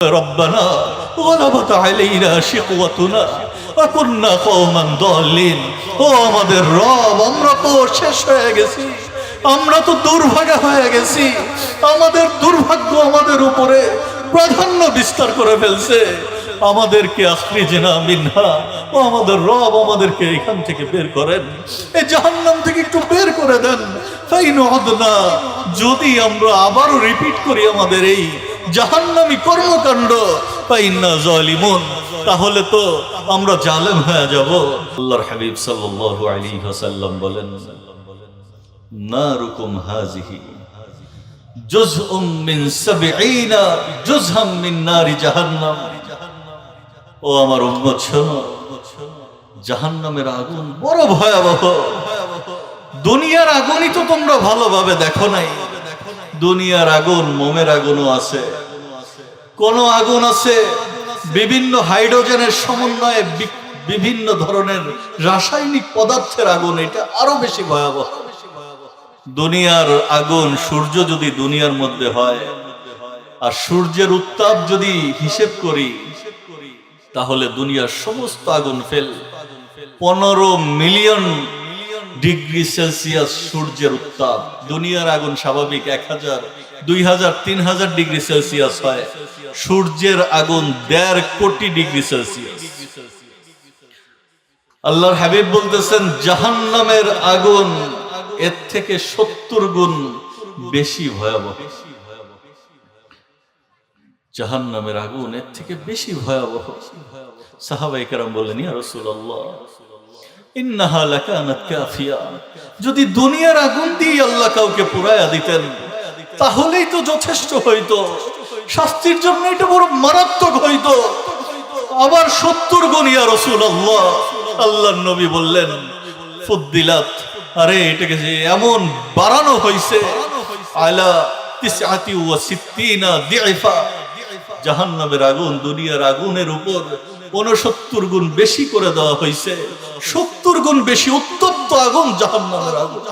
ربنا غلبت علينا شقوتنا وكنا قوما ضالين। ও আমাদের রব, আমরা তো শেষ হয়ে গেছি, আমরা তো দুর্ভাগা হয়ে গেছি, আমাদের দুর্ভাগ্য আমাদের উপরে প্রাধান্য বিস্তার করে ফেলছে। আমাদেরকে আখরিজনা মিনহা, ও আমাদের রব আমাদেরকে এখান থেকে বের করেন, এই জাহান্নাম থেকে একটু বের করে দেন। ফাইন উদনা, যদি আমরা আবারও রিপিট করি আমাদের এই জাহান্নামী কর্মকাণ্ড, ফাইন্না জালিমুন, তাহলে তো আমরা জালেম হয়ে যাব। আল্লাহর হাবিব সাল্লাল্লাহু আলাইহি ওয়াসাল্লাম বলেন, নারুকুম হাযিহি জুজউম মিন 70 জুজহাম মিন নারি জাহান্নাম। ও আমার উম্মত শোনো, জাহান্নামের আগুন বড় ভয়াবহ। দুনিয়ার আগুনই তো তোমরা ভালোভাবে দেখো নাই। দুনিয়ার আগুন মোমের আগুনও আছে, কোন আগুন আছে বিভিন্ন হাইড্রোজেনের সমন্বয়ে বিভিন্ন ধরনের রাসায়নিক পদার্থের আগুন, এটা আরো বেশি ভয়াবহ। দুনিয়ার আগুন, সূর্য যদি দুনিয়ার মধ্যে হয় আর সূর্যের উত্তাপ যদি হিসেব করি, তাহলে দুনিয়ার সমস্ত আগুন ফেল 15 মিলিয়ন ডিগ্রি সেলসিয়াস সূর্যের উত্তাপ। দুনিয়ার আগুন স্বাভাবিক 1000, 2000, 3000 ডিগ্রি সেলসিয়াস হয়, সূর্যের আগুন 1.5 কোটি ডিগ্রি সেলসিয়াস। আল্লাহর হাবিব বলতেছেন, জাহান্নামের আগুন এর থেকে 70 গুণ বেশি ভয়াবহ। জাহান্নামের আগুন এর থেকে বেশি ভয়াবহ। সাহাবায়ে কেরাম বললেন, ইয়া রাসূলুল্লাহ ইন্নাহা লাকানাত কাফিয়া, যদি দুনিয়ার আগুন দিয়ে আল্লাহ কাউকে পুরায়া দিতেন তাহলেই তো যথেষ্ট হইতো, শাস্তির জন্য এটা বড় মারাত্মক হইতো। আবার 70 গুণ ইয়া রাসূলুল্লাহ। আল্লাহর নবী বললেন, ফুদ্দিলাত, আরে এটাকে যে এমন বাড়ানো হয়েছে, আলা 69 দিফা, জাহান্নামের আগুন দুনিয়ার আগুনের উপর 69 গুণ বেশি করে দেওয়া হয়েছে। 70 গুণ বেশি উত্তপ্ত আগুন জাহান্নামের আগুন।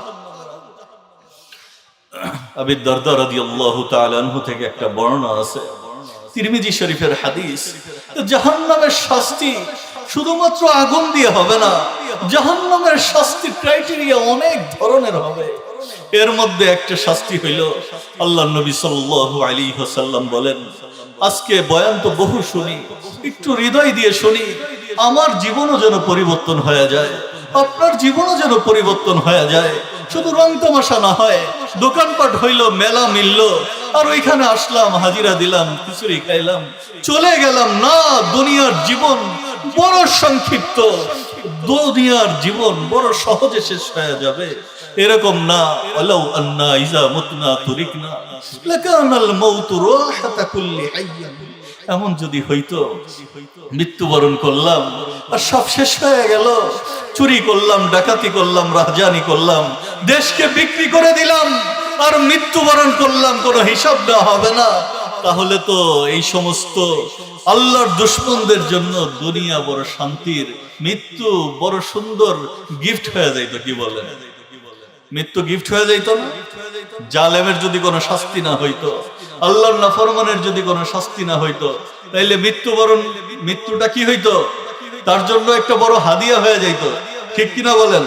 আবু দারদা রাদিয়াল্লাহু তাআলা আনহু থেকে একটা বর্ণনা আছে, তিরমিজি শরীফের হাদিস। জাহান্নামের শাস্তি শুধুমাত্র আগুন দিয়ে হবে না, জাহান্নামের শাস্তির ক্রাইটেরিয়া অনেক ধরনের হবে। এর মধ্যে একটা শাস্তি হইল, আল্লাহর নবী সাল্লাল্লাহু আলাইহি ওয়াসাল্লাম বলেন, আজকে বয়ান তো বহু শুনি, একটু হৃদয় দিয়ে শুনি, আমার জীবনও যেন পরিবর্তন হয়ে যায়, আপনার জীবনও যেন পরিবর্তন হয়ে যায়। শুধু রং তামাশা না হয়, দোকানপাট হইল, মেলা মিলল, আর ওইখানে আসলাম, হাজিরা দিলাম, খিচুড়ি খাইলাম, চলে গেলাম। না, দুনিয়ার জীবন বড় সংক্ষিপ্ত, দুনিয়ার জীবন বড় সহজে শেষ হয়ে যাবে, এরকম না। ওয়ালাউ আন্না ইযা মুতনা তুরিকনা লাকানাল মাউতু রাহাতা কুল্লি হাইয়্যিন, এমন যদি হইতো মৃত্যুবরণ করলাম আর সব শেষ হয়ে গেল, চুরি করলাম, ডাকাতি করলাম, রাহজানি করলাম, দেশকে বিক্রি করে দিলাম আর মৃত্যুবরণ করলাম, কোনো হিসাব দেওয়া হবে না, তাহলে তো এই সমস্ত আল্লাহর দুশমনদের জন্য দুনিয়া বড় শান্তির, মৃত্যু বড় সুন্দর গিফট হয়ে যাইতো। কি বলেন? মৃত্যু গিফট হয়ে যাইতো না? জালেমের যদি কোনো শাস্তি না হইতো, আল্লাহর নাফরমানের যদি কোনো শাস্তি না হইতো, তাইলে মৃত্যুটা কি হইতো? তার জন্য একটা বড় হাদিয়া হয়ে যাইতো। ঠিক কিনা বলেন?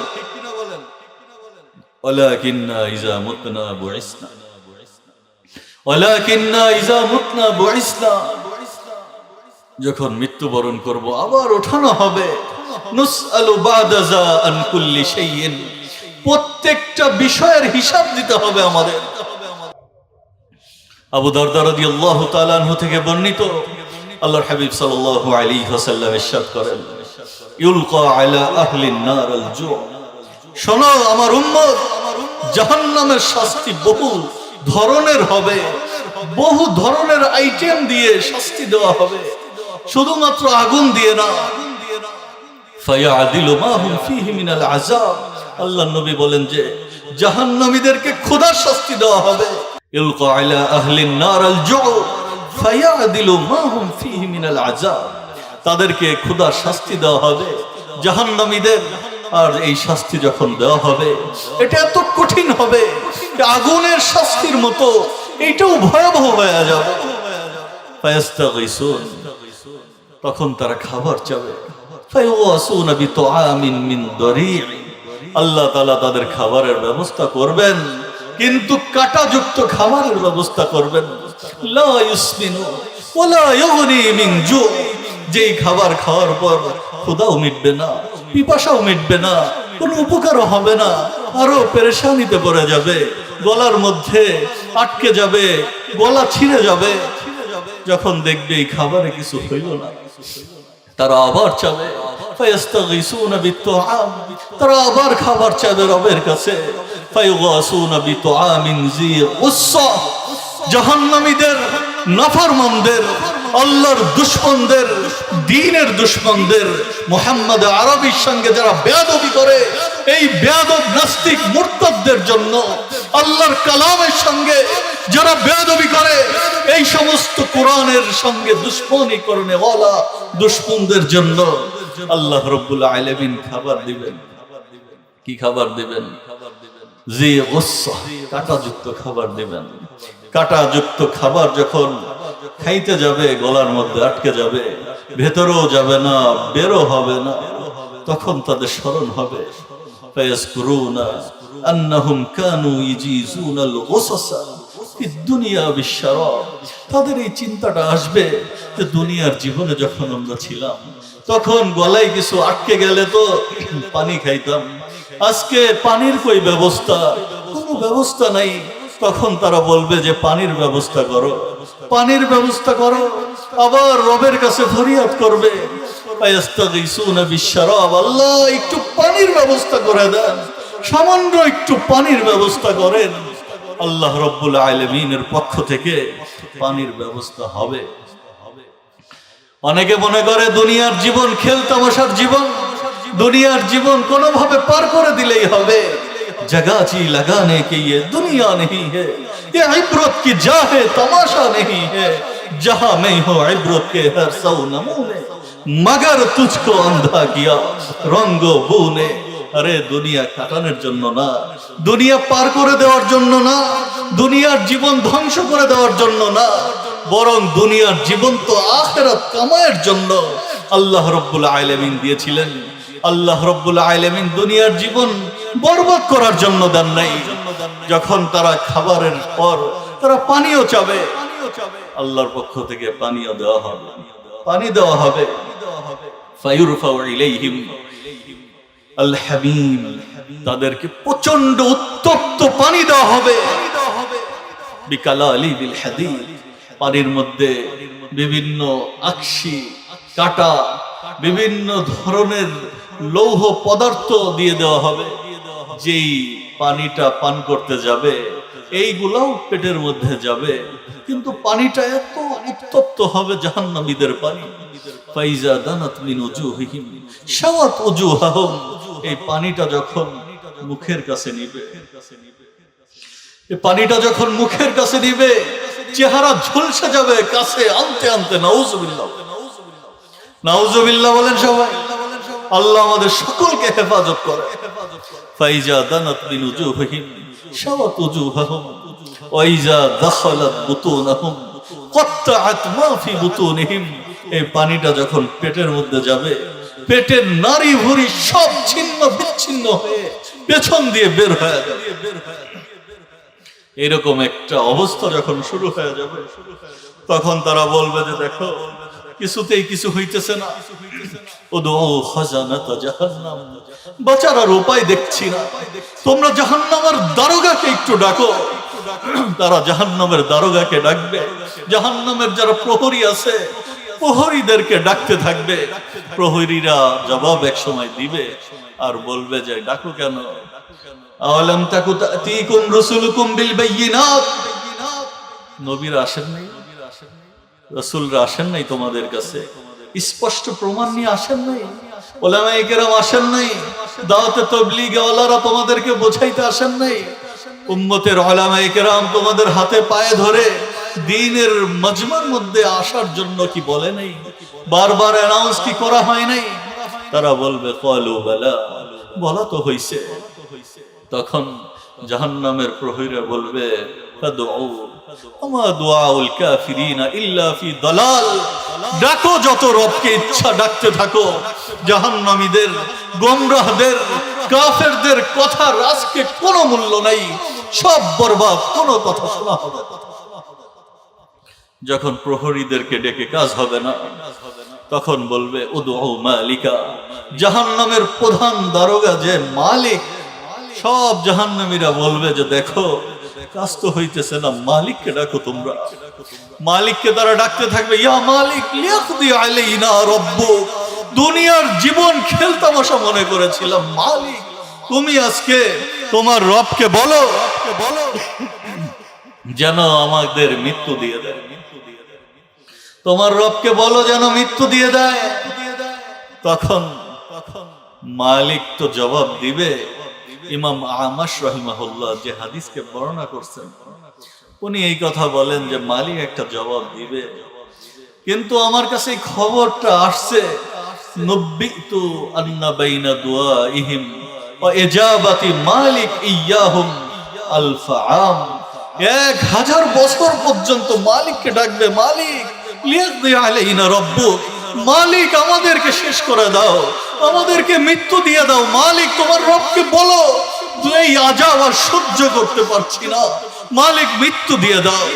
ওয়ালাকিন্না ইযা মুতনা বুইসনা, ওয়ালাকিন্না ইযা মুতনা বুইসনা, যখন মৃত্যুবরণ করব আবার ওঠানো হবে। নুসআলু বাদা যা আন কুল্লি শাইইন, প্রত্যেকটা বিষয়ের হিসাব দিতে হবে আমাদের। আবু দারদা রাদিয়াল্লাহু তাআলা আনহু থেকে বর্ণিত, আল্লাহর হাবিব সাল্লাল্লাহু আলাইহি ওয়াসাল্লাম ইরশাদ করেন, ইউলকা আলা আহলিন নার আল জু, শোনো আমার উম্মত, জাহান্নামের শাস্তি বহু ধরনের হবে, বহু ধরনের আইটেম দিয়ে শাস্তি দেওয়া হবে, শুধুমাত্র আগুন দিয়ে না। ফায়াদিলু মা হুম ফীহি মিনাল আযাব, আল্লাহর নবী বলেন যে জাহান্নামীদেরকে ক্ষুধার শাস্তি দেওয়া হবে। ইলকা আলা আহলিন নার আল জু ফায়াদিলু মা হুম ফীহি মিনাল আযাব, তাদেরকে ক্ষুধার শাস্তি দেওয়া হবে জাহান্নামীদের। আর এই শাস্তি যখন দেওয়া হবে, এটা এত কঠিন হবে, আগুনের শাস্তির মতো এটাও ভয়াবহ হয়ে যাবে। ফায়াস্তাগীসুন, তখন তারা খাবার চাবে। ফায়ুগাসুনা বিতুআমিন মিন দরি', আল্লাহ তাআলা তাদের খাবারের ব্যবস্থা করবেন, কিন্তু কাঁটাযুক্ত খাবারের ব্যবস্থা করবেন। লা ইউসমিনু ওয়ালা ইউগনি মিন জু', যেই খাবার খাওয়ার পর ক্ষুধাও মিটবে না, পিপাসাও মিটবে না, কোনো উপকারও হবে না, আরো পেরেশানিতে পড়ে যাবে, গলার মধ্যে আটকে যাবে, গলা ছিঁড়ে যাবে। যখন দেখবে এই খাবারে কিছু হইল না, তারা আবার চাবে। ফায়াস্তাগীসুনা বিতুআম, তারা আবার খাবার চাবে রবের কাছে। ফায়ুগাসুনা বিতুআমিন যী গুসসা, জাহান্নামীদের, নাফরমানদের, আল্লাহর দুশমনদের, দ্বীনের দুশমনদের, মুহাম্মদ আরবীর সঙ্গে যারা বেয়াদবি করে, এই বেয়াদব নাস্তিক মুরতাদদের জন্য, আল্লাহর কালামের সঙ্গে যারা বেয়াদবি করে, এই সমস্ত কোরআনের সঙ্গে দুশমনী করনে ওয়ালা দুশমনদের জন্য আল্লাহ রাব্বুল আলামিন খাবার দিবেন। কি খাবার দিবেন? জি গুসসা, কাঁটাযুক্ত খাবার দিবেন। কাঁটাযুক্ত খাবার যখন খাইতে যাবে, গলার মধ্যে আটকে যাবে, ভেতরেও যাবে না, বেরো হবে না, তখন তাদের স্মরণ হবে। ফায়াজকুরুনা আন্নাহুম কানু ইয়াজিজুনাল গুসাসা ফিদ দুনিয়া বিশরাব, তাদের এই চিন্তাটা আসবে যে দুনিয়ার জীবনে যখন আমরা ছিলাম, তখন গলায় কিছু আটকে গেলে তো পানি খাইতাম, আজকে পানির কই ব্যবস্থা, কোনো ব্যবস্থা নাই। তখন তারা বলবে যে পানির ব্যবস্থা করো, পানির ব্যবস্থা করো, আবার রবের কাছে ফরিয়াদ করবে। ফায়াস্তাগীসুনা বিশরাব, আল্লাহ একটু পানির ব্যবস্থা করে দেন, সামান্য একটু পানির ব্যবস্থা করেন। আল্লাহ রাব্বুল আলামিনের পক্ষ থেকে পানির ব্যবস্থা হবে। অনেকে মনে করে দুনিয়ার জীবন খেল তামাশার জীবন, দুনিয়ার জীবন কোনোভাবে পার করে দিলেই হবে। जगाची लगाने के ये दुनिया नहीं है, ये इबरत की जा है, तमाशा नहीं है। जहां मैं हो इबरत के हर सौ नमूने, मगर तुझको अंधा किया रंगो बू ने। আরে দুনিয়া কাটানোর জন্য না, দুনিয়া পার করে দেওয়ার জন্য না, দুনিয়ার জীবন ধ্বংস করে দেওয়ার জন্য না, বরং দুনিয়ার জীবন তো আখিরাত কামায়ের জন্য আল্লাহ রাব্বুল আলামিন দিয়েছিলেন। আল্লাহ রাব্বুল আলামিন দুনিয়ার জীবন বরবাদ করার জন্য দেন নাই। যখন তারা খাবারের পর তারা পানিও চাবে, আল্লাহর পক্ষ থেকে পানিও দেওয়া হবে, পানি দেওয়া হবে। ফায়ুরফাউ ইলাইহিম আল হামিম, তাদেরকে প্রচন্ড উত্তপ্ত পানি দেওয়া হবে। বিকালালি বিল হাদিদ, পানির মধ্যে বিভিন্ন আকশি, কাঁটা, বিভিন্ন ধরনের লৌহ পদার্থ দিয়ে দেওয়া হবে। যেই পানিটা পান করতে যাবে, এইগুলাও পেটের মধ্যে যাবে, কিন্তু পানিটা এত উত্তপ্ত হবে জাহান্নামীদের পানি। ফাইজা দানাত মিন উজুহিহিম শাওয়াত উজুহাহুম, এই পানিটা যখন মুখের কাছে নিবে, এই পানিটা যখন মুখের কাছে নিবে, চেহারা ঝলসে যাবে কাছে আনতে আনতে। নাউজুবিল্লাহ, নাউজুবিল্লাহ বলেন সবাই। আল্লাহ আমাদের সকলকে হেফাজত করে। ফাইজা দানাত মিন উজুহিহিম শাওয়াত উজুহাহুম ওয়া ইজা দাখালাত বুতুনাহুম ক্বাত্তাআত মা ফি বুতুনিহিম, এই পানিটা যখন পেটের মধ্যে যাবে, পেটের নাড়ি ভুঁড়ি সব ছিন্ন বিচ্ছিন্ন হয়ে পেছন দিয়ে বের হয়ে যাবে। এরকম একটা অবস্থা যখন শুরু হয়ে যাবে, তখন তারা বলবে যে দেখো কিছুতেই কিছু হইতেছে না, উদউ খাজানাত জাহান্নাম, বাঁচার আর উপায় দেখছি না, তোমরা জাহান্নামের দারোগাকে একটু ডাকো। তারা জাহান্নামের দারোগাকে ডাকবে, জাহান্নামের যারা প্রহরী আছে প্রহরীদেরকে ডাকতে থাকবে। প্রহরীরা জবাব এক সময় দিবে আর বলবে যে ডাকো কেন? আওয়ালাম তাকু তাতিকুম রাসূলুকুম বিল বায়িনাত, নবীরা আসেন নাই, রাসূলরা আসেন নাই তোমাদের কাছে, স্পষ্ট প্রমাণ নিয়ে আসেন নাই, উলামায়ে কেরাম আসেন নাই, দাওয়াতে তাবলীগে ওয়ালারা তোমাদেরকে বোঝাইতে আসেন নাই, উম্মতের উলামায়ে কেরাম তোমাদের হাতে পায়ে ধরে দ্বীনের মজমার মধ্যে আসার জন্য কি বলে নাই? বারবার অ্যানাউন্স কি করা হয় নাই? তারা বলবে ক্বালু বালা, বলা তো হইছে। তখন জাহান্নামের প্রহরীরা বলবে ফাদউ ওমা দুআউল কাফিরিনা ইল্লা ফি দালাল। ডাকো যত রবকে ইচ্ছা ডাকতে থাকো, জাহান্নামীদের, গোমরাহদের, কাফেরদের কথার আজকে কোনো মূল্য নাই, সব বরবাদ, কোনো কথা শোনা হবে না। যখন প্রহরীদেরকে ডেকে কাজ হবে না, তখন বলবে উদউ মালিকা, জাহান্নামের প্রধান দারোগা যে মালিক, সব জাহান্নামীরা বলবে যে দেখো কাজ তো হইতেছে না, মালিককে ডাকো তোমরা। মালিককে তারা ডাকতে থাকবে, ইয়া মালিক লিয়াকদি আলাইনা রাব্বুক। দুনিয়ার জীবন খেলতামাশা মনে করেছিলাম, মালিক তুমি আজকে তোমার রবকে বলো যেন আমাদের মৃত্যু দিয়ে দেয়, তোমার রবকে বলো যেন মৃত্যু দিয়ে দেয়। তখন মালিক তো জবাব দিবে। ইমাম আমাশ রাহিমাহুল্লাহ যে হাদিসকে বর্ণনা করছেন, উনি এই কথা বলেন যে মালিক একটা জবাব দিবে, কিন্তু আমার কাছে এই খবরটা আসছে, নব্বিতু আন্না বাইনা দুআইহিম ওয়া ইজাবাতি মালিক ইয়াহুম আলফা আম। 1000 বছর পর্যন্ত মালিককে ডাকবে, মালিক লিয়াকদি আলাইনা রাব্বুক, মালিক আমাদেরকে শেষ করে দাও, আমাদেরকে মৃত্যু দিয়ে দাও, মালিক তোমার রবকে বলো এই আযাব আর সহ্য করতে পারছি না, মালিক মৃত্যু দিয়ে দাও।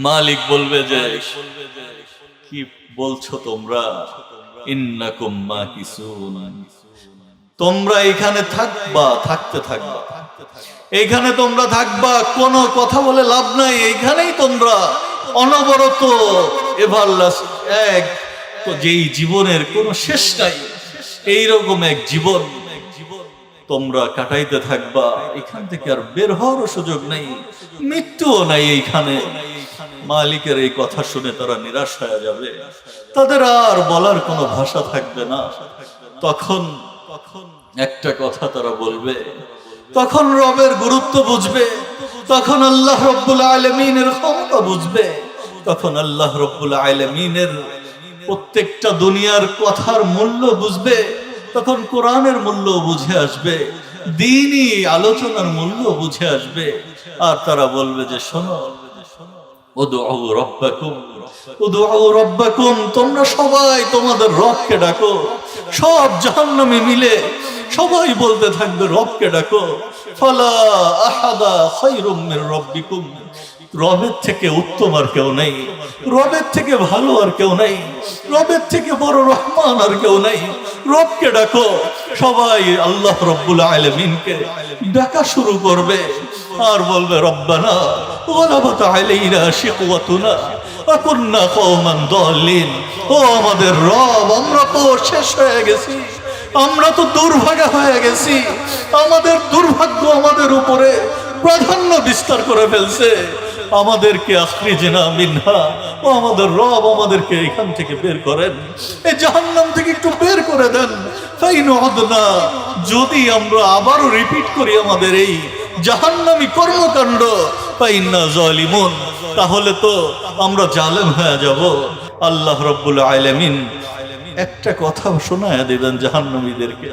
মালিক বলবে যে কি বলছো তোমরা, ইন্নাকুম মাকিসুন, তোমরা এখানে থাকবা, থাকতে থাকবা, এইখানে তোমরা থাকবা, কোনো কথা বলে লাভ নাই, এইখানেই তোমরা অনবরত এভারলাস্ট এক, তো যেই জীবনের কোনো শেষ নাই, এইরকম এক জীবন তোমরা কাটাইতে থাকবা, এখান থেকে আর বের হওয়ার সুযোগ নাই, মৃত্যুও নাই এইখানে। মালিকের এই কথা শুনে তারা নিরাশ হয়ে যাবে, তাদের আর বলার কোনো ভাষা থাকবে না। তখন একটা কথা তারা বলবে, তখন রবের গুরুত্ব বুঝবে, তখন আল্লাহ রব্বুল আলামিনের ক্ষমতা বুঝবে, তখন আল্লাহ রব্বুল আলামিনের প্রত্যেকটা দুনিয়ার কথার মূল্য বুঝবে, তখন কোরআনের মূল্য বুঝে আসবে, দ্বীনি আলোচনার মূল্য বুঝে আসবে। আর তারা বলবে যে শোনো, উদউ রাব্বাকুম, উদউ রাব্বাকুম, তোমরা সবাই তোমাদের রবকে ডাকো। সব জাহান্নামী মিলে সবাই বলতে থাকবে রবকে ডাকো। ফালা আহাদা খায়রুম মির রাব্বিকুম, রবের থেকে উত্তম আর কেউ নেই, রবের থেকে ভালো আর কেউ নেই, রবের থেকে বড় রহমান আর কেউ নেই, রবকে ডাকো। সবাই আল্লাহ রব্বুল আলামিনকে ডাকা শুরু করবে আর বলবে রব্বানা গালাবাত আলাইনা শিকওয়াতুনা ওয়া কুননা কওমান দাল্লিন। ও আমাদের রব, আমরা তো শেষ হয়ে গেছি, আমরা তো দুর্ভাগা হয়ে গেছি, আমাদের দুর্ভাগ্য আমাদের উপরে প্রাধান্য বিস্তার করে ফেলছে, আমাদেরকে আখরিজনা মিনহা, ও আমাদের রব আমাদেরকে এখান থেকে বের করেন, এই জাহান্নাম থেকে একটু বের করে দেন। ফাইন উদনা, যদি আমরা আবারও রিপিট করি আমাদের এই জাহান্নামী কর্মকাণ্ড, ফাইন্না জালিমুন, তাহলে তো আমরা জালেম হয়ে যাব। আল্লাহ রাব্বুল আলামিন একটা কথা শোনায়া দিবেন জাহান্নামীদেরকে,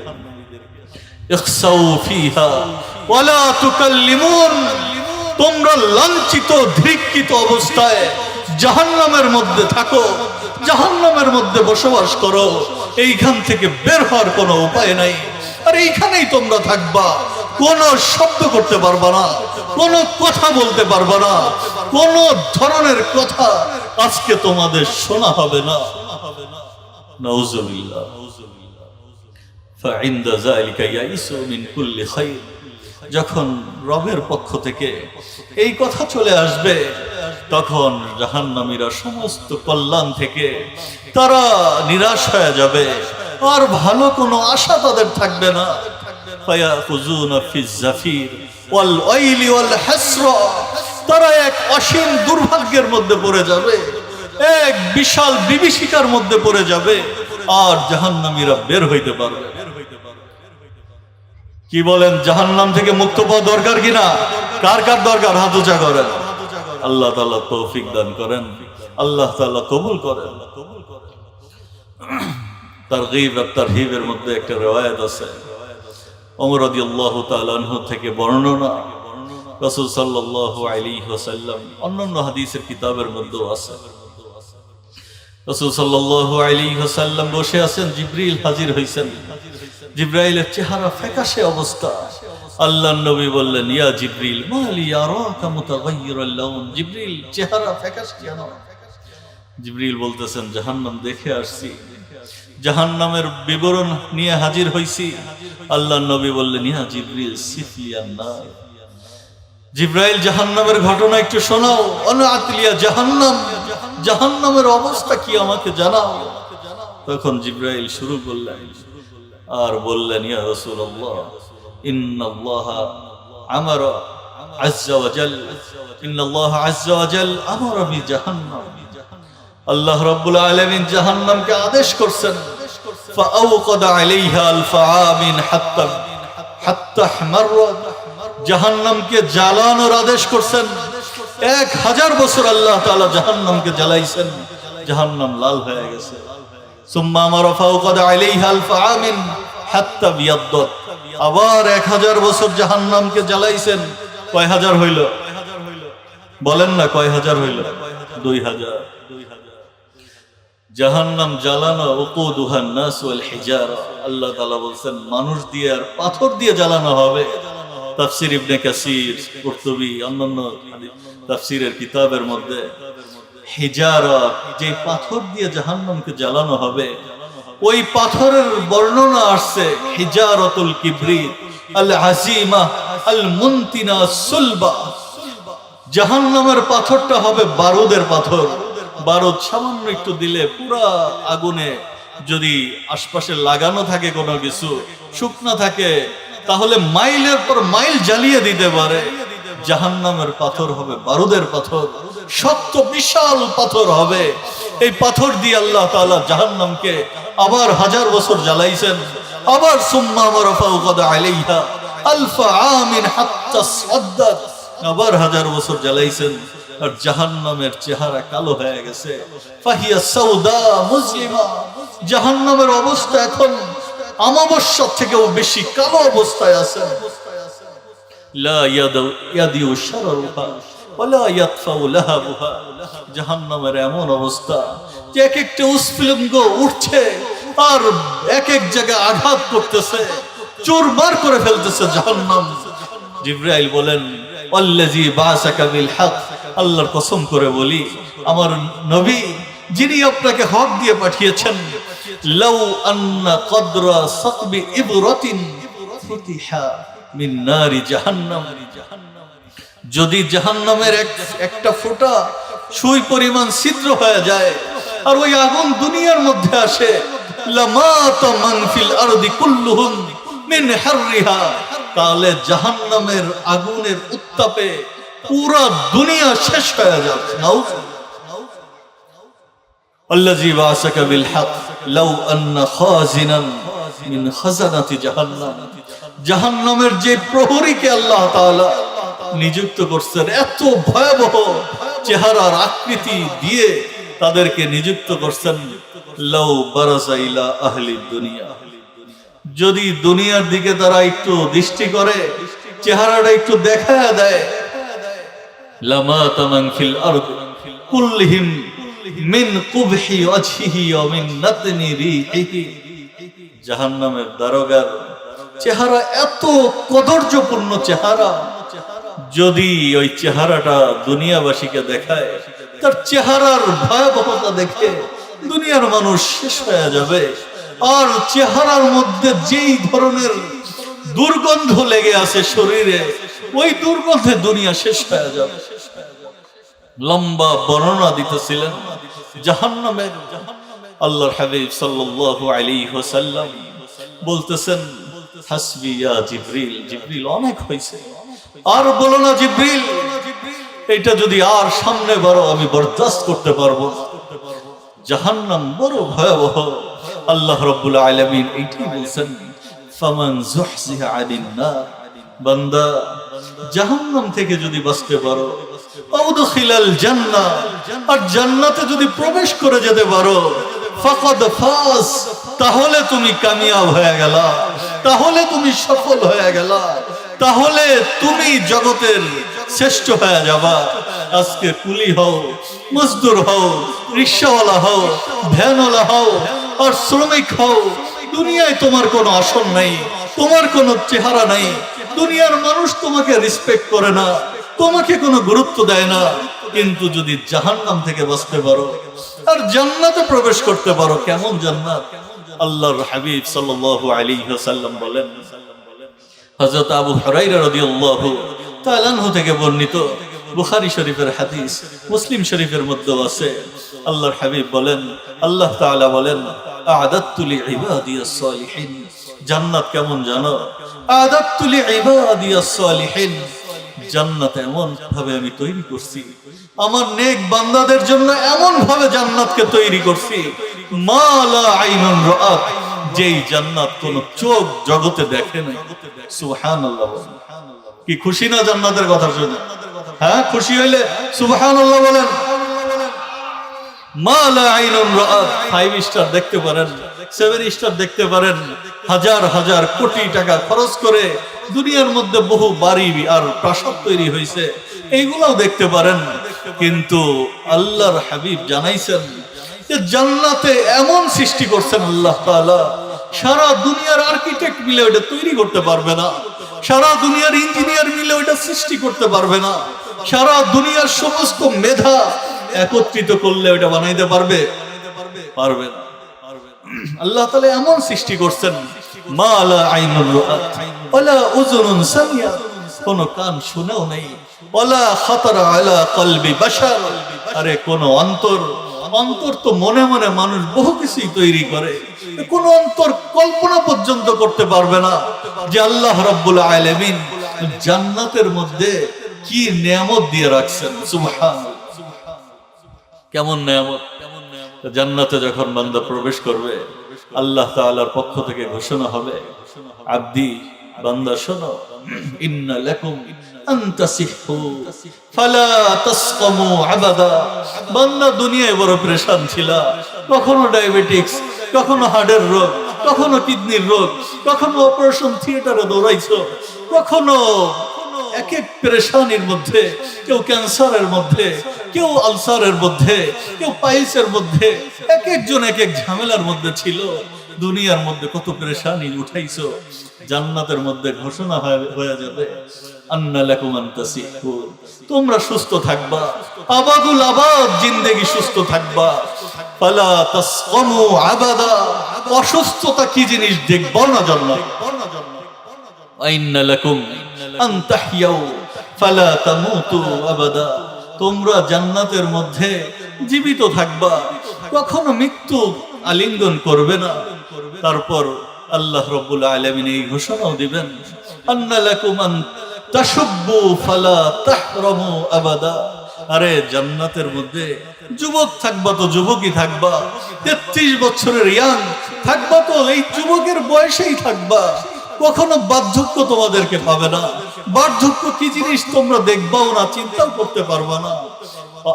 ইখসাউ ফিহা ওয়ালা তুকাল্লিমুন, তোমরা লাঞ্ছিত ধিক্কিত অবস্থায় জাহান্নামের মধ্যে থাকো, জাহান্নামের মধ্যে বসবাস করো, এইখান থেকে বের হওয়ার কোনো উপায় নাই, আর এইখানেই তোমরা থাকবা, কোনো শব্দ করতে পারবা না, কোনো কথা বলতে পারবা না, কোনো ধরনের কথা আজকে তোমাদের শোনা হবে না। নাউযুবিল্লাহ। ফাইন্দা যালিকা ইয়াইসু মিন কুল্লি খায়র, যখন রবের পক্ষ থেকে এই কথা চলে আসবে, তখন জাহান্নামীরা সমস্ত কল্যাণ থেকে তারা নিরাশ হয়ে যাবে, আর ভালো কোনো আশা তাদের থাকবে না। ফায়াখুযুনা ফিজ জাফির ওয়াল ওয়াইলি ওয়াল হাসরা, তারা এক অসীম দুর্ভাগ্যের মধ্যে পড়ে যাবে, এক বিশাল বিভীষিকার মধ্যে পড়ে যাবে, আর জাহান্নামীরা বের হইতে পারবে। কি বলেন, জাহান্নাম থেকে মুক্ত পাওয়া দরকার কিনা? কার কার দরকার? হাত উঁচা করেন। আল্লাহ তাআলা তৌফিক দান করেন, আল্লাহ তাআলা কবুল করেন। তারগীব আর তারহিবের মধ্যে একটা রিওয়ায়াত আছে, ওমর রাদিয়াল্লাহু তাআলা আনহু থেকে বর্ণনা, রাসূল সাল্লাল্লাহু আলাইহি ওয়াসাল্লাম অন্যান্য হাদিসের কিতাবের মধ্যেও আছে, রাসূল সাল্লাল্লাহু আলাইহি ওয়াসাল্লাম বসে আছেন, জিবরিল হাজির হইছেন। জিবরাইলের চেহারা ফ্যাকাশে অবস্থা। আল্লাহর নবী বললেন, ইয়া জিবরিল মালি আরাকা মুতাগায়্যিরাল লাউন। জিবরিল, চেহারা ফ্যাকাশে কেন? জিবরিল বলতেছেন, জাহান্নাম দেখে আসছি, জাহান্নামের বিবরণ নিয়ে হাজির হইছি। আল্লাহর নবী বললেন, ইয়া জিবরিল সিফলিয়ান নার। জিবরাইল, জাহান্নামের ঘটনা একটু শোনাও। আনআতলিয়া জাহান্নাম, জাহান্নামের অবস্থা কি আমাকে জানাও। তখন জিবরাইল শুরু করলেন আর বললেন, ইয়া রাসূলুল্লাহ ইন্নাল্লাহা আমারা আযজা ওয়া জাল, ইন্নাল্লাহা আযজা ওয়া জাল আমারা বিজাহান্নাম। আল্লাহ রাব্বুল আলামিন জাহান্নামকে আদেশ করছেন, ফাআওকাদা আলাইহা আলফা আমিন হাত্তা হামাররাত। জাহান্নামকে জ্বালানোর আদেশ করছেন। 1000 বছর আল্লাহ তাআলা জাহান্নামকে জ্বালাইছেন, জাহান্নাম লাল হয়ে গেছে। সুম্মা আমারা ফাআওকাদা আলাইহা আলফা আমিন হাত্তা বিয়াদ্দাত। আবার 1000 বছর জাহান্নামকে জ্বালাইছেন। কয় হাজার হইল? বলেন না, কয় হাজার হইল? 2000। জাহান্নাম জ্বালানো, উকুদুহান নাস ওয়াল হিজারা। আল্লাহ তাআলা বলেন মানুষ দিয়ে আর পাথর দিয়ে জ্বালানো হবে। তাফসীর ইবনে কাসির, কুরতুবী, অন্যান্য তাফসীরের কিতাবের মধ্যে হিজারা, যে পাথর দিয়ে জাহান্নামকে জ্বালানো হবে, ওই পাথরের বর্ণনা আসছে হিজারাতুল কিবরিত আল আজিমা আল মুনতিনা সুলবা। জাহান্নামের পাথরটা হবে বারুদের পাথর। বারুদ সামান্য একটু দিলে পুরা আগুনে, যদি আশপাশে লাগানো থাকে কোনো কিছু, শুকনা থাকে, তাহলে মাইলের পর মাইল জ্বালিয়ে দিতে পারে। জাহান্নামের পাথর হবে বারুদের পাথর, শক্ত বিশাল পাথর হবে। এই পাথর দিয়ে আল্লাহ তাআলা জাহান্নামকে আবার 1000 বছর জ্বালাইছেন। আবার সুম্মা আমারা ফাওকাদা আলাইহা আলফা আমিন হাত্তা সাদ্দাত। আবার 1000 বছর জ্বালাইছেন। আর জাহান্নামের চেহারা কালো হয়ে গেছে। ফাহিয়া সাউদা মুজলিমা। জাহান্নামের অবস্থা এখন আমাবস্যার থেকেও বেশি কালো অবস্থায় আছে। লা ইয়াদিউ শাররুহা ওয়ালা ইয়াতফাউ লাহাবুহা। জাহান্নামের এমন অবস্থা যে এক একটা উস্ফুলিঙ্গ উঠছে আর এক এক জায়গায় আঘাত করতেছে, চুরমার করে ফেলতেছে জাহান্নাম। জিবরাইল বলেন, আল্লাযী বাসাকা বিল হক। আল্লাহর কসম করে বলি, আমার নবী যিনি আপনাকে হক দিয়ে পাঠিয়েছেন, লাউ আন্না কদরা সাকবি ইবরাতিন ফুতিহা মিন নারি জাহান্নাম। যদি জাহান্নামের একটা ফোঁটা সুই পরিমাণ ছিদ্র হয়ে যায় আর ওই আগুন দুনিয়ার মধ্যে আসে, লামাতা মান ফিল আরদি কুল্লুহুম মিন হাররিহা। তাহলে জাহান্নামের আগুনের উত্তাপে পুরা দুনিয়া শেষ হয়ে যাবে। আল্লাযী বাসাকা বিল হক লাউ আন্না খাজিনান মিন খাজানাতি জাহান্নাম। জাহান্নামের যে প্রহরীকে আল্লাহ তাআলা নিযুক্ত করছেন, এত ভয়াবহ চেহারার আকৃতি দিয়ে তাদেরকে নিযুক্ত করছেন, লাউ বারাজা ইলা আহলি দুনিয়া। যদি দুনিয়ার দিকে তারা একটু দৃষ্টি করে, চেহারাটা একটু দেখায় দেয়, লামাতা মান ফিল আরদি কুল্লিহিম মিন কুবহি ওয়াজহিহি ওয়া মিন নাতনি রিহিহি। জাহান্নামের দারোগার চেহারা এত কদর্যপূর্ণ চেহারা, যদি ওই চেহারাটা দুনিয়াবাসীকে দেখায়, তার চেহারার ভয়াবহতা দেখে দুনিয়ার মানুষ শেষ হয়ে যাবে। আর চেহারার মধ্যে যেই ধরনের দুর্গন্ধ লেগে আছে শরীরে, ওই দুর্গন্ধে দুনিয়া শেষ হয়ে যাবে। লম্বা বর্ণনা দিতেছিলেন জাহান্নামের। আল্লাহর হাবিব সাল্লাল্লাহু আলাইহি ওয়াসাল্লাম বলতেছেন, হাসবি ইয়া জিবরিল। জিবরিল, অনেক হয়েছে, আর বলো না জিবরিল, এটা যদি আর সামনে বারো আমি বরদাস্ত করতে পারবো। জাহান্নাম বড় ভয়াবহ। আল্লাহ রাব্বুল আলামিন এইটাই বলছেন, ফামান যুহজিহা আনিন নার। বান্দা, জাহান্নাম থেকে যদি বাঁচতে পারো, আউদখিলাল জান্নাহ, আর জান্নাতে যদি প্রবেশ করে যেতে পারো, ফাকাদ ফাজ, তাহলে তুমি কামিয়াব হয়ে গেলা, তাহলে তুমি সফল হয়ে গেলা। তাহলে তুমি জগতের শ্রেষ্ঠ হয়ে যাবা। আজকে কুলি হও, মজদুর হও, রিক্সাওয়ালা হও, ভ্যানওয়ালা হও আর শ্রমিক হও, দুনিয়ায় তোমার কোনো আসন নাই, তোমার কোনো চেহারা নাই। দুনিয়ার মানুষ তোমাকে রেসপেক্ট করে না, তোমাকে কোনো গুরুত্ব দেয় না। কিন্তু যদি জাহান্নাম থেকে বাঁচতে পারো আর জান্নাতে প্রবেশ করতে পারো, কেমন জান্নাত! আল্লাহর হাবিব সাল্লাল্লাহু আলাইহি ওয়াসাল্লাম বলেন, হযরত আবু হুরায়রা রাদিয়াল্লাহু তাআলা আনহু থেকে বর্ণিত, বুখারী শরীফের হাদিস, মুসলিম শরীফের মধ্যে আছে। আল্লাহর হাবিব বলেন, আল্লাহ তাআলা বলেন, আ'দাততু লিইবাদিয়াস সালিহিন। জান্নাত কেমন জানো? আ'দাততু লিইবাদিয়াস সালিহিন। জান্নাত এমন ভাবে আমি তৈরি করছি, আমার নেক বান্দাদের জন্য এমন ভাবে জান্নাতকে তৈরি করছি, মা লা আইনুন রাআত, যেই জান্নাত কোন চোখ জগতে দেখে নাই। সুবহানাল্লাহ। কি খুশি না জান্নাতের কথা শুনে? হ্যাঁ, খুশি হইলে সুবহানাল্লাহ বলেন। মা লা আইনুন রাআত, 5 স্টার দেখতে পারেন, 7 স্টার দেখতে পারেন, হাজার হাজার কোটি টাকা খরচ করে দুনিয়ার মধ্যে বহু বাড়ি আর প্রাসাদ তৈরি হয়েছে, এইগুলাও দেখতে পারেন। কিন্তু আল্লাহর হাবিব জানাইছেন যে জান্নাতে এমন সৃষ্টি করছেন আল্লাহ তাআলা, সারা দুনিয়ার আর্কিটেক্ট মিলে ওটা তৈরি করতে পারবে না, সারা দুনিয়ার ইঞ্জিনিয়ার মিলে ওটা সৃষ্টি করতে পারবে না, সারা দুনিয়ার সমস্ত মেধা একত্রিত করলে ওটা বানাইতে পারবে? পারবে না। আল্লাহ তাআলা এমন সৃষ্টি করছেন, মা লা আইনুন রাআত ওয়ালা উযুনুন সামিআত, কোন কান শুনেও নাই, ওয়ালা খাতারা আলা কলবি বাশার, আরে কোন অন্তর তো মনে মনে মানুষ বহু কিছুই তৈরি করে, কোন অন্তর কল্পনা পর্যন্ত করতে পারবে না যে আল্লাহ রাব্বুল আলামিন জান্নাতের মধ্যে কি নিয়ামত দিয়ে রাখছেন। সুবহানাল্লাহ। কেমন নিয়ামত! জান্নাতে যখন বান্দা প্রবেশ করবে, আল্লাহ তাআলার পক্ষ থেকে ঘোষণা হবে, আব্দি, বান্দা শোনো, ইন্না লাকুম আন তাসিহু ফালা তাসকামু আবাদা। বান্দা দুনিয়ায় বড় পেরেশান ছিল, কখনো ডায়াবেটিস, কখনো হার্টের রোগ, কখনো কিডনির রোগ, কখনো অপারেশন থিয়েটারে দৌড়াইছো, কখনো এক এক পেরেশানির মধ্যে, কেউ ক্যান্সারের মধ্যে, কেউ আলসারের মধ্যে, কেউ পাইলসের মধ্যে, এক একজন এক এক ঝামেলার মধ্যে ছিল। দুনিয়ার মধ্যে কত পেরেশানি উঠাইছো, জান্নাতের মধ্যে ঘোষণা হয়ে যাবে, আন্না লাকুম আন তাসিহু, তোমরা সুস্থ থাকবা, আবাদুল আবাদ জিন্দেগি সুস্থ থাকবা। ফালা তাসকামু আবাদা, অসুস্থতা কি জিনিস দেখবা না জান্নাত। আইন্না লাকুম আন তাহইয়াউ ফালা তামুতু আবাদা, তোমরা জান্নাতের মধ্যে জীবিত থাকবা, কখনো মৃত্যু আলিঙ্গন করবে না। তারপর আল্লাহ রাব্বুল আলামিন এই ঘোষণাও দিবেন, আন্না লাকুম আন তাশুব্বু ফালা তাহরামু আবাদা, আরে জান্নাতের মধ্যে যুবক থাকবা তো যুবকই থাকবা, 33 বছরের ইয়াং থাকবা তো এই যুবকের বয়সেই থাকবা, কখনো বার্ধক্য তোমাদেরকে পাবে না। বার্ধক্য কি জিনিস তোমরা দেখবাও না, চিন্তাও করতে পারবা না।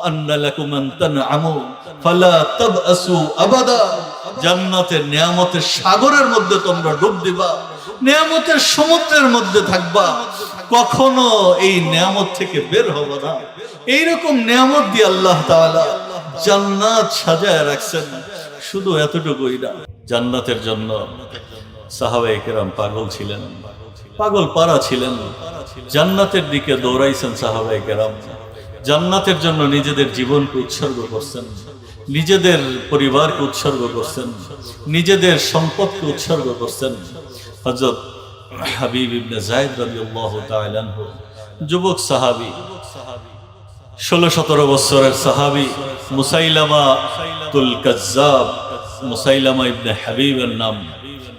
আন্না লাকুম আন তানআমু ফালা তাবআসু আবাদা, জান্নাতের নিয়ামতের সাগরের মধ্যে তোমরা ডুব দিবা, নিয়ামতের সমুদ্রের মধ্যে থাকবা, কখনো এই নিয়ামত থেকে বের হবে না। এইরকম নিয়ামত দিয়ে আল্লাহ তাআলা জান্নাত সাজায় রাখছেন। শুধু এতটুকুই না, জান্নাতের জন্য সাহাবায়ে কেরাম পাগল ছিলেন, পাগল পারা ছিলেন, জান্নাতের দিকে দৌড়াইছেন সাহাবায়ে কেরাম, জান্নাতের জন্য নিজেদের জীবনকে উৎসর্গ করছেন, নিজেদের পরিবারকে উৎসর্গ করছেন, নিজেদের সম্পদকে উৎসর্গ করছেন। হযরত হাবিব ইবনে যায়েদ রাদিয়াল্লাহু তাআলা আনহু, যুবক সাহাবী, 16-17 বছরের সাহাবী, মুসাইলামা তুল কাজ্জাব, মুসাইলামা ইবনে হাবিবের নাম।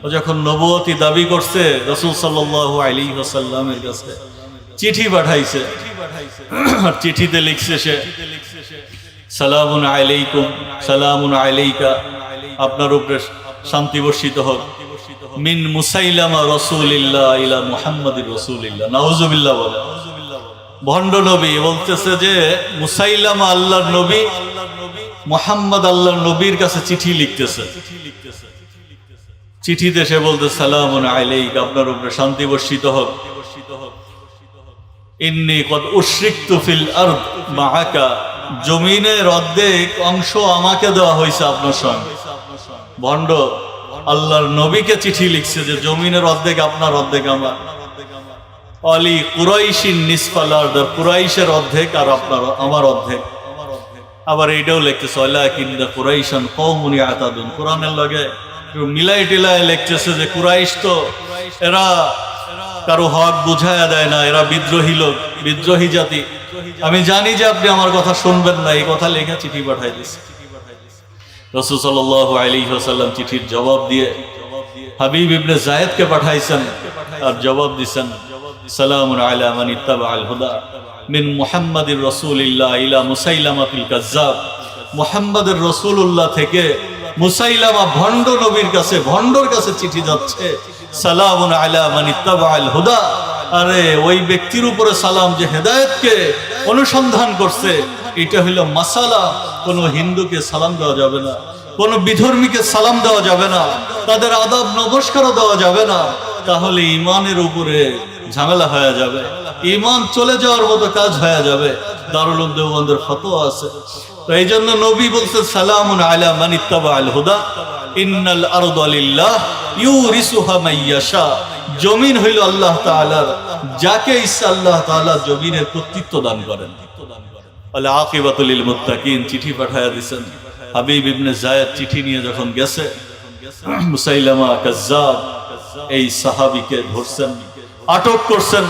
ও যখন নবুয়তি দাবি করছে রাসূল সাল্লাল্লাহু আলাইহি ওয়াসাল্লামের কাছে, চিঠি পাঠাইছে, আর চিঠিতে লিখছে সে, সালামুন আলাইকুম, সালামুন আলাইকা, আপনার উপরে শান্তি বর্ষিত হোক, মিন মুসাইলামা রাসূলিল্লাহ ইলা মুহাম্মাদির রাসূলিল্লাহ। নাউযুবিল্লাহ বলে। ভণ্ড নবী বলতেছে যে মুসাইলামা আল্লাহর নবী, মুহাম্মদ আল্লাহর নবীর কাছে চিঠি লিখতেছে। চিঠিতে সে বলতে সালামুন আলাইকা, আপনার উপরে শান্তি বর্ষিত হোক, ইন্নী কদ উশরিকতু ফিল আরদ মাআকা, জমিনের অর্ধেক অংশ আমাকে দেওয়া হয়েছে আপনার সঙ্গে। ভণ্ড আল্লাহর নবীকে চিঠি লিখছে যে জমিনের অর্ধেক আপনার, অর্ধেক আমার। আলী কুরাইশিন নিসফাল আরদ, কুরাইশের অর্ধেক আর আপনার আমার অর্ধেক। আবার এইটাও লিখতেছে ওয়ালাকিন্না কুরাইশান কওমুন ইয়াতাদুন, কোরআনের লগে মিলাই টিলাই লিখতেছে যে কুরাইশ তো এরা কারো হক বুঝায়া দেয় না, এরা বিদ্রোহী লোক, বিদ্রোহী জাতি। আমি জানি যে আপনি আমার কথা শুনবেন না, এই কথা লেখা চিঠি পাঠাই দিয়েছে। রাসূল সাল্লাল্লাহু আলাইহি ওয়াসাল্লাম চিঠির জবাব দিয়ে হাবিব ইবনে যায়েদকে পাঠাইছেন, আর জবাব দিছেন সালামুন আলা মান ইত্তাবাআল হুদা মিন মুহাম্মাদির রাসূলিল্লাহ ইলা মুসাইলামাতুল কাজ্জাব। মুহাম্মাদের রাসূলুল্লাহ থেকে মুসাইলামা ভণ্ড নবীর কাছে, ভণ্ডর কাছে চিঠি যাচ্ছে। সালামুন আলা মান ইত্তাবাআল হুদা, আরে ওই ব্যক্তির উপরে সালাম যে হেদায়েতকে অনুসন্ধান করছে। এটা হলো মাসালা, কোনো হিন্দুকে সালাম দেওয়া যাবে না, কোনো বিধর্মীকে সালাম দেওয়া যাবে না, তাদের আদাব নমস্কারও দেওয়া যাবে না, তাহলে ঈমানের উপরে ঝামেলা হয়ে যাবে, ঈমান চলে যাওয়ার মতো কাজ হয়ে যাবে। দারুল উলুম দেওবন্দের ফতোয়া আছে। তো এই জন্য নবী বলছে সালামুন আলা মান ইত্তাবাআল হুদা ইন্নাল আরদা লিল্লাহ ইউরিসুহা মান ইয়াশা, জমিন হইল আল্লাহ তাআলার, যাকে ইচ্ছা আল্লাহ তাআলা জমিনের কর্তৃত্ব দান করেন। আল আকিবাতুল লিল মুত্তাকিন চিঠি পাঠায়া দিয়েছেন। হাবিব ইবনে যায়েদ চিঠি নিয়ে যখন গেছে, মুসাইলামা কাজ্জাব এই সাহাবীকে ধরছেন, আটক করছেন,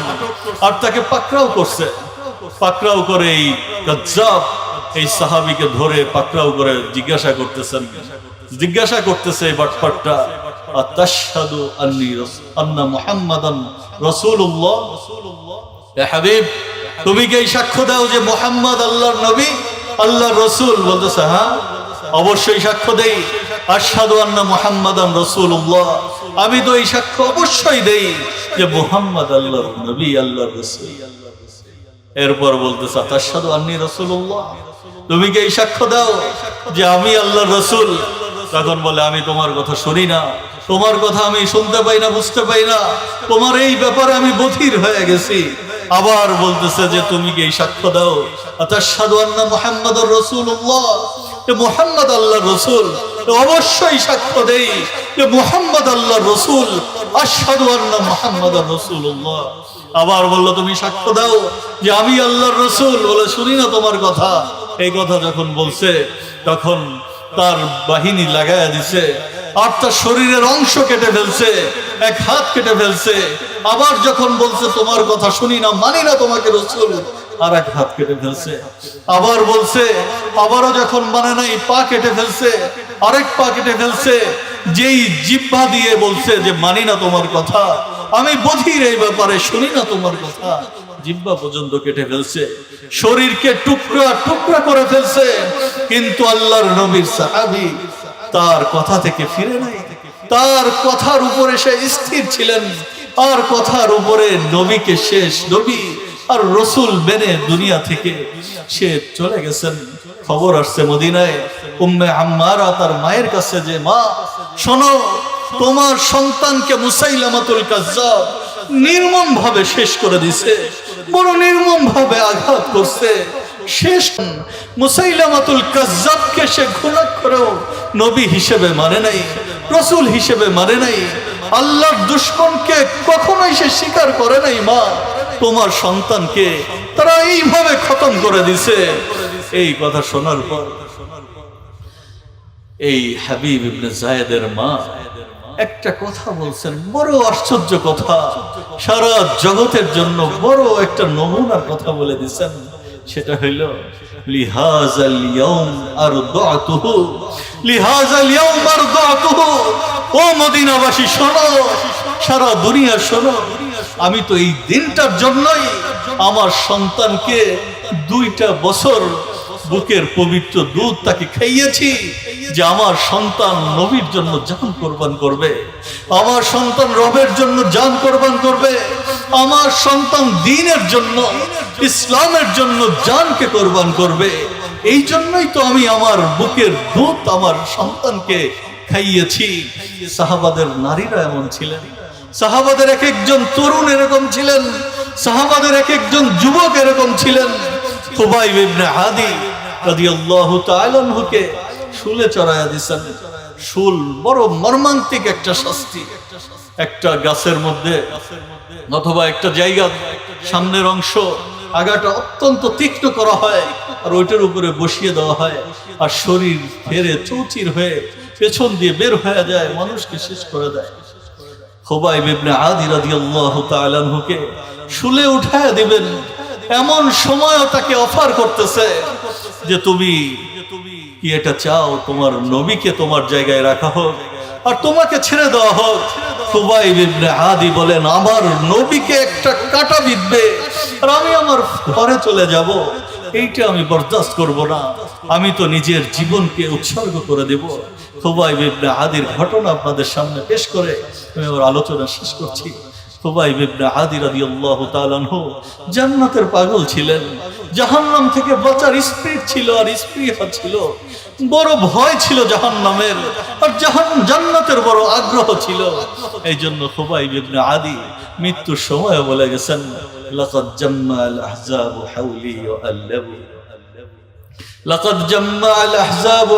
আর তাকে পাকড়াও করছে। পাকড়াও করে এই কাজ্জাব এই সাহাবীকে ধরে পাকড়াও করে জিজ্ঞাসা করতেছে এই বাটপারটা, আতাশহাদু আন্না মুহাম্মাদান রাসূলুল্লাহ, এ হাবিব তুমি কি এই সাক্ষ্য দাও যে মুহাম্মদ আল্লাহর নবী, আল্লাহর রাসূল? বলতেছে হ্যাঁ অবশ্যই সাক্ষ্য দেই। আশহাদু আন্না মুহাম্মাদান রাসূলুল্লাহ, আমি তো এই সাক্ষ্য অবশ্যই দেই যে মুহাম্মদ আল্লাহর নবী, আল্লাহর রাসূল। এরপর বলতেছে আতাশহাদু আন্নী রাসূলুল্লাহ, তুমি কি এই সাক্ষ্য দাও যে আমি আল্লাহর রাসূল? তখন বলে আমি তোমার কথা শুনি না, তোমার কথা আমি শুনতে পাই না, বুঝতে পাই না, তোমার এই ব্যাপারে আমি বধির হয়ে গেছি। আবার বলতেছে যে তুমি কি এই সাক্ষ্য দাও আতাশহাদু আন্না মুহাম্মাদুর রাসূলুল্লাহ, যে মুহাম্মদ আল্লাহর রাসূল? অবশ্যই সাক্ষ্য দেই যে মুহাম্মদ আল্লাহর রাসূল। আশহাদু আন্না মুহাম্মাদুর রাসূলুল্লাহ। আবার বলল তুমি সাক্ষ্য দাও যে আমি আল্লাহর রাসূল? বলে শুনি না তোমার কথা। এই কথা যখন বলছে তখন তার বাহিনী লাগায়া দিছে, আর তার শরীরের অংশ কেটে ফেলছে, এক হাত কেটে ফেলছে। আবার যখন বলছে তোমার কথা শুনি না, মানি না তোমাকে রাসূল, আর এক হাত কেটে ফেলছে। আবার বলছে, আবারও যখন মানে নাই, পা কেটে ফেলছে, আরেক পা কেটে ফেলছে। যেই জিহ্বা দিয়ে বলছে যে মানি না তোমার কথা, আমি বধির এই ব্যাপারে, শুনি না তোমার কথা, জিহ্বা পর্যন্ত কেটে ফেলছে, শরীরকে টুকরা টুকরা করে ফেলছে। কিন্তু আল্লাহর নবীর সাহাবী তার কথা থেকে ফিরে নাই, তার কথার উপরে সে স্থির ছিলেন, আর কথার উপরে নবীকে শেষ নবী আর রসুল মেনে দুনিয়া থেকে সে চলে গেছেন। খবর আসছে মদিনায়, উম্মে আম্মারা তার মায়ের কাছে যে মা শোনো, তোমার সন্তানকে মুসাইলামাতুল কাজ্জাব নির্মম ভাবে শেষ করে দিছে, বড় নির্মম ভাবে আঘাত করছে। শেষ মুসাইলামাতুল কাজ্জাবকে সে ঘুণাক্ষরেও নবী হিসেবে মানে নাই, রসুল হিসেবে মানে নাই, আল্লাহর দুশমনকে কখনোই সে স্বীকার করে নাই। মা তোমার সন্তানকে তারা এইভাবে খতম করে দিছে। এই কথা শোনার পর এই হাবিব ইবনে যায়েদের মা একটা কথা বলছেন, বড় আশ্চর্য কথা, সারা জগতের জন্য বড় একটা নমুনার কথা বলে দিচ্ছেন। সেটা হইল লিহাজাল ইয়াউম আরদাতুহু, লিহাজাল ইয়াউম আরদাতুহু। ও মদিনাবাসী শোনো, সারা দুনিয়া শোনো, আমি তো এই দিনটার জন্যই আমার সন্তানকে 2টা বছর বুকের পবিত্র দুধ তাকে খাইয়েছি, যে আমার সন্তান নবীর জন্য জান কোরবান করবে, আমার সন্তান রবের জন্য জান কোরবান করবে, আমার সন্তান দ্বীনের জন্য, ইসলামের জন্য জানকে কোরবান করবে। এই জন্যই তো আমি আমার বুকের দুধ আমার সন্তানকে খাইয়েছি। সাহাবাদের নারীরা এমন ছিলেন, সাহাবাদের এক একজন তরুণ এরকম ছিলেন, সাহাবাদের এক একজন যুবক এরকম ছিলেন। খুবাইব ইবনে আদি রাদিয়াল্লাহু তাআলা আনহুকে শুলে চড়ায়া দিয়েছেন। শুল বড় মর্মান্তিক একটা শাস্তি। একটা গাছের মধ্যে অথবা একটা জায়গা সামনের অংশ আগাটা অত্যন্ত তীক্ষ্ণ করা হয়, আর ওইটার উপরে বসিয়ে দেওয়া হয়, আর শরীর ফেরে চৌচির হয়ে পেছন দিয়ে বের হয়ে যায়, মানুষকে শেষ করে দেয়। খুবাইব ইবনে আদি রাদিয়াল্লাহু তাআলা আনহুকে শুলে উঠায় দিবেন, এমন সময়ও তাকে অফার করতেছে যে তুমি কি এটা চাও তোমার নবীকে তোমার জায়গায় রাখা হোক আর তোমাকে ছেড়ে দেওয়া হোক? খুবাইব ইবনে আদি বলেন, আমার নবীকে একটা কাঁটা বিঁধবে আর আমি আমার ঘরে চলে যাব, এইটা আমি বরদাস্ত করব না, আমি তো নিজের জীবনকে উৎসর্গ করে দেব। খুবাইব ইবনে আদির ঘটনা আপনাদের সামনে পেশ করে আমি আমার আলোচনা শেষ করছি। খুবাইব ইবনে আদি রাদিয়াল্লাহু তাআলা আনহু জান্নাতের পাগল ছিলেন, জাহান্নাম থেকে বাঁচার স্পিরিট ছিল আর স্পৃহা ছিল, বড় ভয় ছিল জাহান্নামের, আর জান্নাতের বড় আগ্রহ ছিল। এই জন্য খুবাইব ইবনে আদি মৃত্যুর সময় বলে গেছেন, লাকাদ জাম্মাল আহজাবু হাওলি ওয়া আল্লাবু, লাকাদ জাম্মাল আহজাবু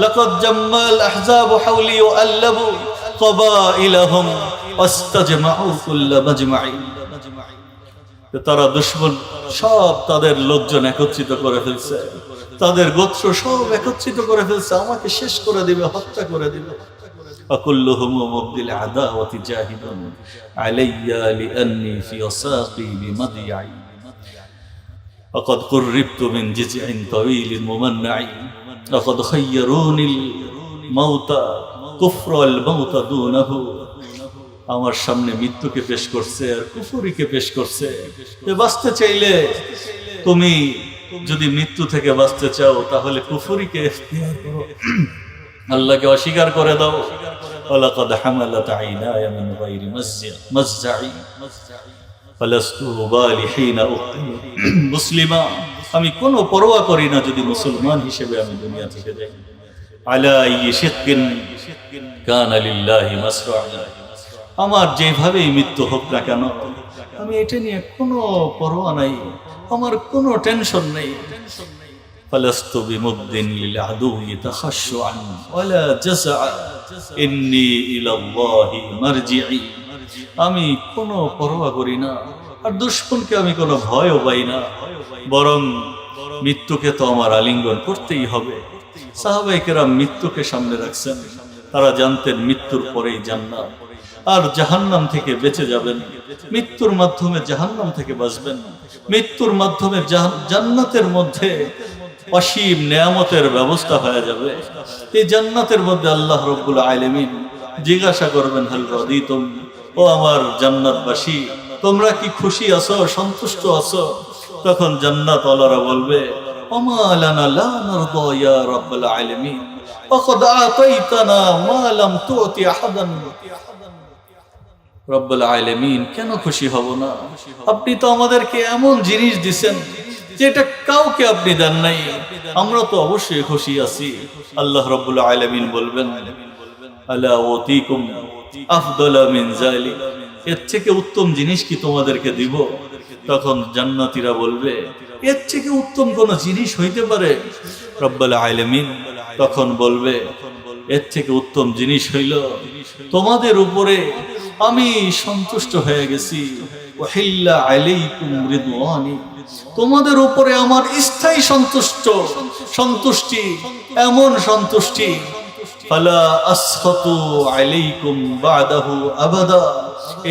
লাকাদ জাম্মাল আহজাবু হাওলি ওয়া আল্লাবু ক্বাবাইলাহুম ওয়াস্তাজমাউ কুল্লা মাজমাই। তারা দুশমন সব তাদের লোকজন একত্রিত করে ফেলছে, তাদের গোত্র সব একত্রিত করে ফেলছে, আমাকে শেষ করে দিবে, হত্যা করে দিবে। وكلهم مبدل عداوة جاهد علي لأني في وساقي بمضيعي وقد قربت من جزع طويل ممنع وقد خيروني الموت كفر الموت دونه। আমার সামনে মৃত্যুকে পেশ করছে আর কুফরিকে পেশ করছে। বাঁচতে চাইলে তুমি যদি মৃত্যু থেকে বাঁচতে চাও তাহলে কুফরিকে ইখতিয়ার করো, আল্লাহকে অস্বীকার করে দাও। ওয়ালাকাদ হামালাত আইনায়া মিন গায়রি মাজজা'i ফালাস্তু উবালি হিনা উকতিল মুসলিমা। আমি কোনো পরোয়া করি না যদি মুসলমান হিসেবে আমি দুনিয়া থেকে যাই। আলা আইয়ি শিক্কিন কানা লিল্লাহি মাসরা'a। আমার যেভাবেই মৃত্যু হোক না কেন আমি এটা নিয়ে কোনো পরোয়া নাই, আমার কোনো টেনশন নেই। فلست بمبد للعدو تخشعا ولا جزعا إني إلى الله مرجعي। আমি কোনো পরোয়া করি না আর দুশমনকে আমি কোনো ভয়ও পাই না, বরং মৃত্যুকে তো আমার আলিঙ্গন করতেই হবে। সাহাবায়ে কেরাম মৃত্যুকে সামনে রাখছেন, তারা জানতেন মৃত্যুর পরেই জান্নাত, আর জাহান্নাম থেকে বেঁচে যাবেন, মৃত্যুর মাধ্যমে জাহান্নাম থেকে বাঁচবেন, মৃত্যুর মাধ্যমে জান্নাতের মধ্যে অসীম নেয়ামতের ব্যবস্থা হয়ে যাবে। এই জান্নাতের মধ্যে আল্লাহ রাব্বুল আলামিন জিজ্ঞাসা করবেন, হাল রাদিতুম, ও আমার জান্নাতবাসী তোমরা কি খুশি আছো, সন্তুষ্ট আছো? তখন জান্নাত ওয়ালারা বলবে, ওমা লানা লা নারদা ইয়া রাব্বুল আলামিন ওয়াকাদ আতাইতানা মা লাম তুতি আহাদান। রব্বুল আলামিন কেন খুশি হব না? আপনি তো আমাদেরকে এমন জিনিস দিবেন যেটা কাউকে আপনি দেন নাই, আমরা তো অবশ্যই খুশি আছি। আল্লাহ রাব্বুল আলামিন বলবেন, আলা ওয়াতিকুম আফদালা মিন যালিক, এর থেকে উত্তম জিনিস কি তোমাদেরকে দিব? তখন জান্নাতীরা বলবে, এর থেকে উত্তম কোন জিনিস হইতে পারে? রব্বুল আলামিন তখন বলবে, এর থেকে উত্তম জিনিস হইল তোমাদের উপরে আমি সন্তুষ্ট হয়ে গেছি, ওয়াহিল্লা আলাইকুম রিদওয়ানি, তোমাদের উপরে আমার স্থায়ী সন্তুষ্টি, এমন সন্তুষ্টি, ফালা আসখাতু আলাইকুম বাদাহু আবাদা,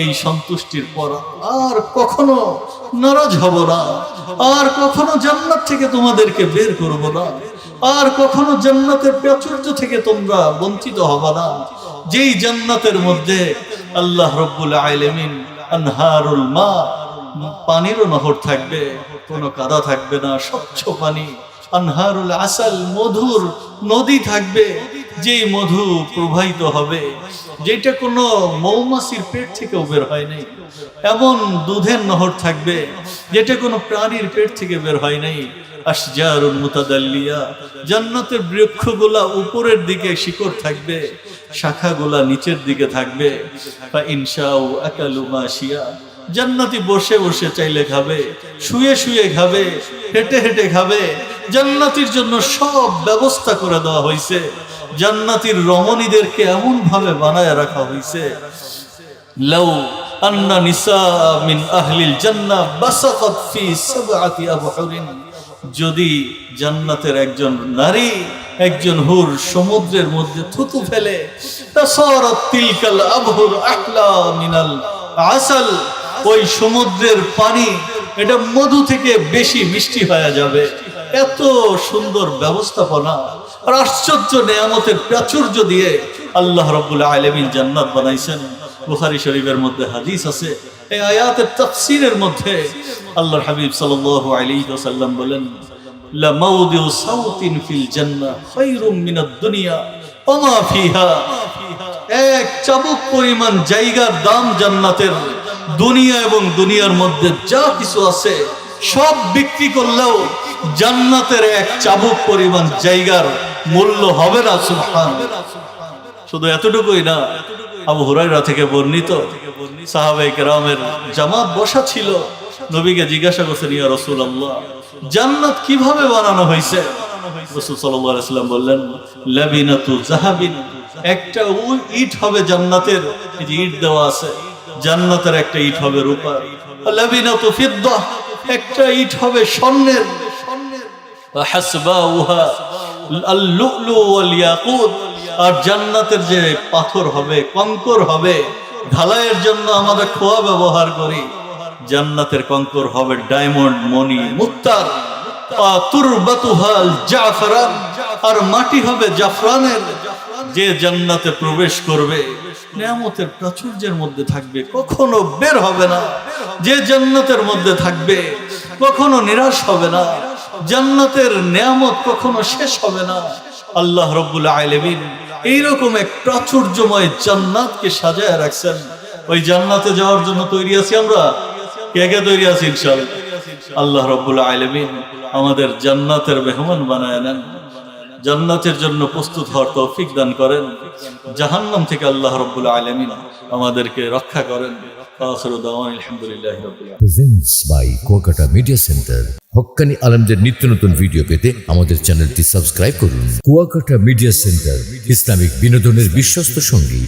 এই সন্তুষ্টির পর আর কখনো নারাজ হব না, আর কখনো জান্নাত থেকে তোমাদেরকে বের করব না, আর কখনো জান্নাতের প্রাচুর্য থেকে তোমরা বঞ্চিত হবে না, যেই জান্নাতের মধ্যে আল্লাহ রাব্বুল আলামিন আনহারুল মা, পানিরও নহর থাকবে, কোনো কাদা থাকবে না, স্বচ্ছ পানি। আনহারুল আসাল, মধুর নদী থাকবে, যেই মধু প্রবাহিত হবে, যেটা কোনো মৌমাছির পেট থেকেও বের হয় নাই। এমন দুধের নহর থাকবে যেটা কোনো প্রাণীর পেট থেকে বের হয় নাই। আশজারুন মুতাদাল্লিয়া, জান্নাতের বৃক্ষগুলা উপরের দিকে শিকড় থাকবে, শাখাগুলা নিচের দিকে থাকবে। ফা ইনশাউ আকালু মাশিয়া, জান্নাতি বসে বসে চাইলে খাবে, শুয়ে শুয়ে খাবে, হেঁটে হেঁটে খাবে। জান্নাতির জন্য সব ব্যবস্থা করে দেওয়া হয়েছে। জান্নাতির রমণীদেরকে এমন ভাবে বানায় রাখা হয়েছে, লাউ আন্না নিসা মিন আহলিল জান্নাহ বাসাকাত ফি সাবআতি আবহুরিন, যদি জান্নাতের একজন নারী, একজন হুর সমুদ্রের মধ্যে থুতু ফেলে, তাসারাত তিলকাল আবহুর আহলা মিনাল আসাল, ওই সমুদ্রের পানি এটা মধু থেকে বেশি মিষ্টি হয়ে যাবে। এত সুন্দর ব্যবস্থাপনা আর আশ্চর্য নেয়ামতের প্রাচুর্য দিয়ে আল্লাহ রাব্বুল আলামিন জান্নাত বানাইছেন। বুখারী শরীফের মধ্যে হাদিস আছে, এই আয়াতের তাফসীরের মধ্যে আল্লাহর হাবিব সাল্লাল্লাহু আলাইহি ওয়াসাল্লাম বলেন, লা মাউদিউ সাউতিন ফিল জান্নাহ খায়রুম মিনাদ দুনিয়া ওয়া মা ফিহা, এক চাবুক পরিমাণ জায়গার দাম জান্নাতের, দুনিয়া এবং দুনিয়ার মধ্যে যা কিছু আছে সব বিক্রি করলেও জান্নাতের এক চাবুক পরিমাণ জায়গার মূল্য হবে না। সুবহানাল্লাহ। শুধু এতটুকুই না, আবু হুরায়রা থেকে বর্ণিত, সাহাবায়ে কেরামের জামাত বসা ছিল, নবীকে জিজ্ঞাসা করছেন, ইয়া রাসূলুল্লাহ, জান্নাত কিভাবে বানানো হয়েছে? রাসূল সাল্লাল্লাহু আলাইহি ওয়াসাল্লাম বললেন, লাবিনাতু যাহাবিন, একটা ইট হবে জান্নাতের, এই যে ইট দেওয়া আছে, জান্নাতের একটা ইট হবে রূপা। লাবিনাতু ফিদ্দা, একটা ইট হবে স্বর্ণের। হাসবাউহা আল-লু'লু ওয়াল ইয়াকুত, আর জান্নাতের যে পাথর হবে, কঙ্কর হবে, ঢালাইয়ের জন্য আমাদের খোয়া ব্যবহার করি, জান্নাতের কঙ্কর হবে ডায়মন্ড, মণি, মুক্তার। তুরবাতুহাল জাফরান, আর মাটি হবে জাফরানের। যে জান্নাতে প্রবেশ করবে নেয়ামতের প্রাচুর্যের মধ্যে থাকবে, কখনো বের হবে না। যে জান্নাতের মধ্যে থাকবে কখনো নিরাশ হবে না। জান্নাতের নেয়ামত কখনো শেষ হবে না। আল্লাহ রাব্বুল আলামিন এইরকম এক প্রাচুর্যময় জান্নাতকে সাজায় রাখছেন। ওই জান্নাতে যাওয়ার জন্য তৈরি আছি আমরা। কে কে তৈরি আছি? ইনশাআল্লাহ। আল্লাহ রাব্বুল আলামিন আমাদের জান্নাতের মেহমান বানায় নেন, জান্নাতের জন্য প্রস্তুত হওয়ার তৌফিক দান করেন। জাহান্নাম থেকে আল্লাহ রাব্বুল আলামিন আমাদেরকে রক্ষা করেন। আখিরু দাওয়ানা আলহামদুলিল্লাহি রাব্বিল আলামিন। Presents by Kuakata media centre. হক্কানি আলেমদের নিত্য নতুন ভিডিও পেতে আমাদের চ্যানেলটি সাবস্ক্রাইব করুন। কুয়াকাটা মিডিয়া সেন্টার, ইসলামিক বিনোদনের বিশ্বস্ত সঙ্গী।